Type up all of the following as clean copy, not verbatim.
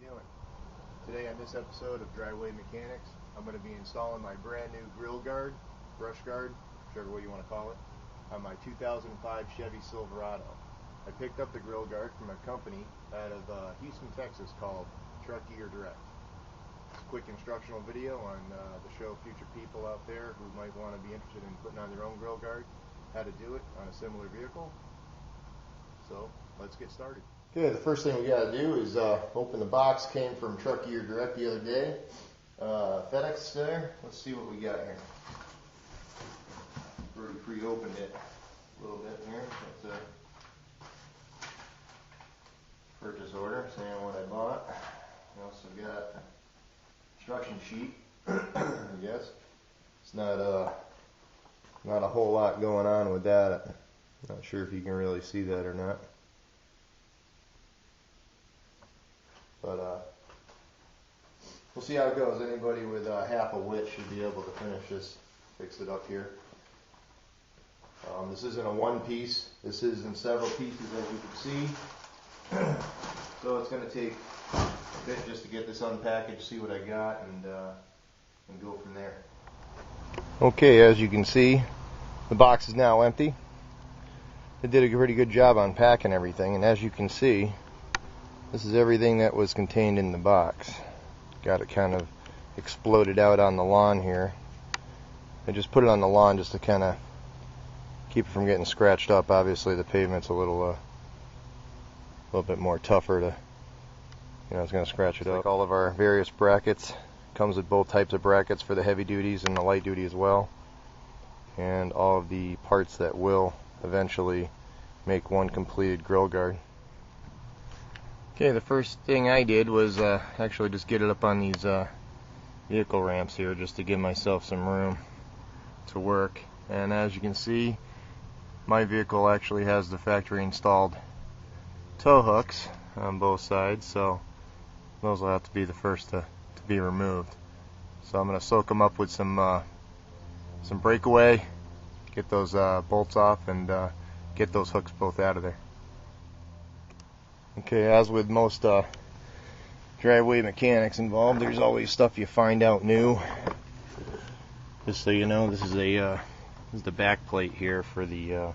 you doing? Today on this episode of Driveway Mechanics, I'm going to be installing my brand new grill guard, brush guard, whichever way you want to call it, on my 2005 Chevy Silverado. I picked up the grill guard from a company out of Houston, Texas called Hunter Grille Guard I. It's a quick instructional video on to show future people out there who might want to be interested in putting on their own grill guard, how to do it on a similar vehicle. So let's get started. Okay, the first thing we got to do is open the box. Came from Hunter Grille Guard I the other day. FedEx there. Let's see what we got here. Already pre-opened it a little bit here. That's a purchase order saying what I bought. I also got instruction sheet. I guess it's not a whole lot going on with that. I'm not sure if you can really see that or not. But we'll see how it goes. Anybody with half a wit should be able to finish this, fix it up here. This isn't a one piece. This is in several pieces, as you can see. So it's going to take a bit just to get this unpackaged, see what I got, and go from there. Okay, as you can see, the box is now empty. They did a pretty good job unpacking everything, and as you can see, this is everything that was contained in the box. Got it kind of exploded out on the lawn here. I just put it on the lawn just to kind of keep it from getting scratched up. Obviously the pavement's a little bit more tougher to, it's going to scratch it up. Like all of our various brackets, comes with both types of brackets for the heavy duties and the light duty as well. And all of the parts that will eventually make one completed grill guard. Okay, the first thing I did was actually just get it up on these vehicle ramps here just to give myself some room to work. And as you can see, my vehicle actually has the factory installed tow hooks on both sides, so those will have to be the first to be removed. So I'm going to soak them up with some breakaway, get those bolts off, and get those hooks both out of there. Okay, as with most driveway mechanics involved, there's always stuff you find out new. Just so you know, this is the back plate here for the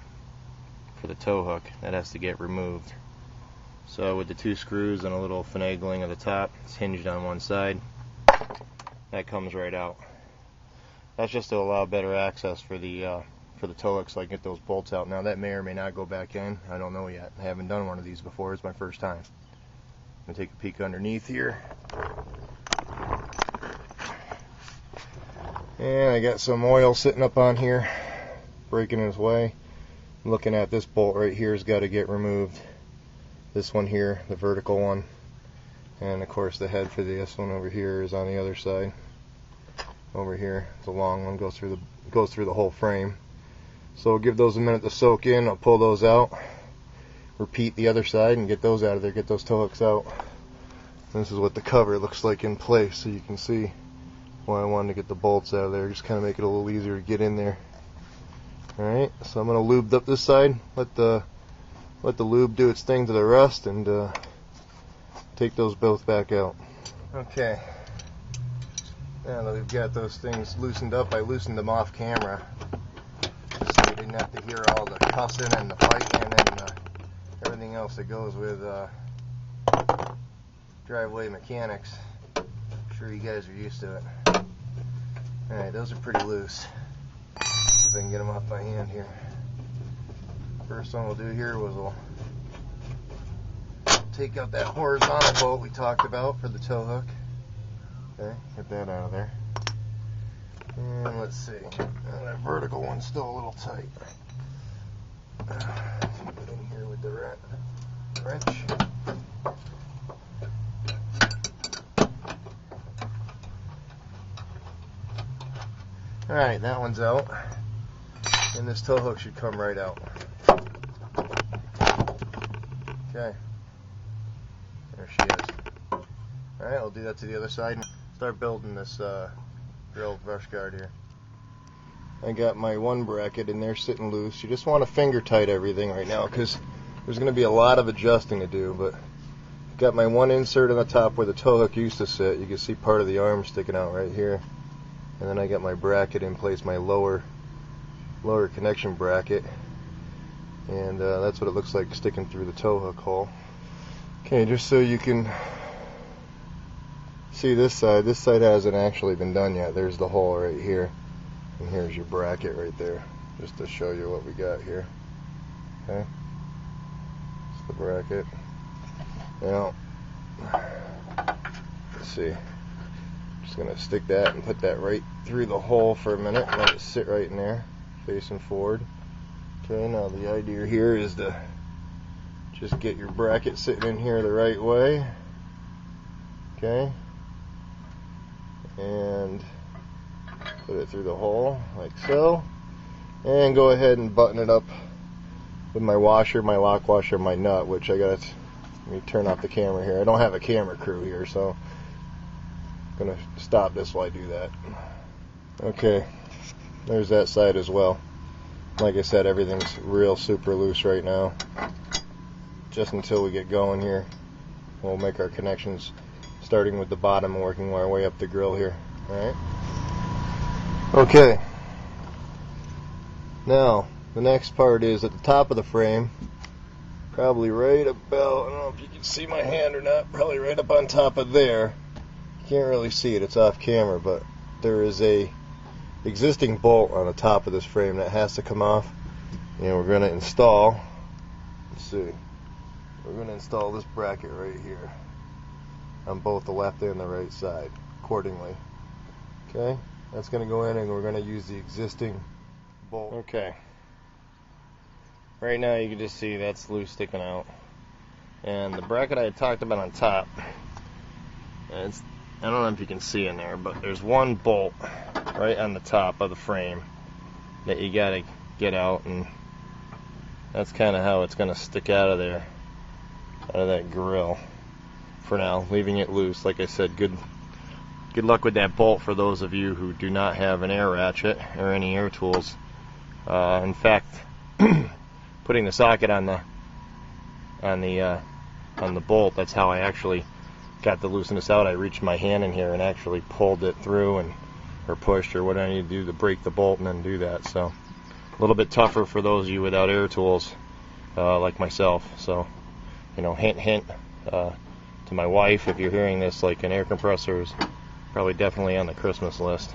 tow hook that has to get removed. So with the two screws and a little finagling at the top, it's hinged on one side. That comes right out. That's just to allow better access for the tow hook, so I can get those bolts out. Now that may or may not go back in. I don't know yet. I haven't done one of these before. It's my first time. I'm going to take a peek underneath here. And I got some oil sitting up on here, breaking its way. Looking at this bolt right here has got to get removed. This one here, the vertical one. And of course the head for this one over here is on the other side. Over here, it's a long one, goes through the whole frame. So we'll give those a minute to soak in. I'll pull those out, repeat the other side, and get those out of there, get those tow hooks out. And this is what the cover looks like in place, so you can see why I wanted to get the bolts out of there, just kind of make it a little easier to get in there. Alright, so I'm going to lube up this side, let the lube do its thing to the rust, and take those both back out. Okay, now that we've got those things loosened up, I loosened them off camera, so you didn't have to hear all the cussing and the fighting and everything else that goes with driveway mechanics. I'm sure you guys are used to it. Alright, those are pretty loose. See if I can get them off my hand here. First one we'll do here was we'll take out that horizontal bolt we talked about for the tow hook. Okay, get that out of there. And let's see, that vertical one's still a little tight. Keep it in here with the wrench. Alright, that one's out. And this tow hook should come right out. Okay. There she is. Alright, I'll do that to the other side and start building this grill brush guard here. I got my one bracket in there sitting loose. You just want to finger tight everything right now because there's going to be a lot of adjusting to do, but got my one insert on the top where the tow hook used to sit. You can see part of the arm sticking out right here. And then I got my bracket in place, my lower connection bracket. And that's what it looks like sticking through the tow hook hole. Okay, just so you can see this side hasn't actually been done yet. There's the hole right here. And here's your bracket right there, just to show you what we got here. Okay, it's the bracket. Now, let's see. Just gonna stick that and put that right through the hole for a minute and let it sit right in there, facing forward. Okay, now the idea here is to just get your bracket sitting in here the right way. Okay, and put it through the hole like so, and go ahead and button it up with my washer, my lock washer, my nut, which I got. Let me turn off the camera here. I don't have a camera crew here, so I'm gonna stop this while I do that. Okay, there's that side as well. Like I said, everything's real super loose right now. Just until we get going here, we'll make our connections, starting with the bottom and working our way up the grill here. All right. Okay. Now the next part is at the top of the frame. Probably right about, I don't know if you can see my hand or not, probably right up on top of there. You can't really see it, it's off camera, but there is a existing bolt on the top of this frame that has to come off. And we're going to install, let's see, we're going to install this bracket right here on both the left and the right side accordingly. Okay, that's going to go in and we're going to use the existing bolt. Okay. Right now you can just see that's loose sticking out. And the bracket I had talked about on top, I don't know if you can see in there, but there's one bolt right on the top of the frame that you gotta get out, and that's kind of how it's gonna stick out of there, out of that grill for now, leaving it loose. Like I said, good luck with that bolt for those of you who do not have an air ratchet or any air tools. In fact, putting the socket on the bolt, that's how I actually got to loosen this out. I reached my hand in here and actually pulled it through, or pushed, or what I need to do to break the bolt and then do that. So a little bit tougher for those of you without air tools like myself. So, you know, hint to my wife, if you're hearing this, like, an air compressor is probably definitely on the Christmas list.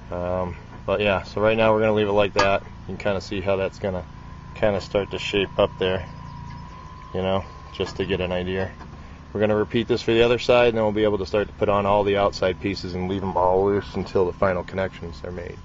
But yeah, so right now we're gonna leave it like that. You can kind of see how that's gonna kind of start to shape up there, you know, just to get an idea. We're going to repeat this for the other side, and then we'll be able to start to put on all the outside pieces and leave them all loose until the final connections are made.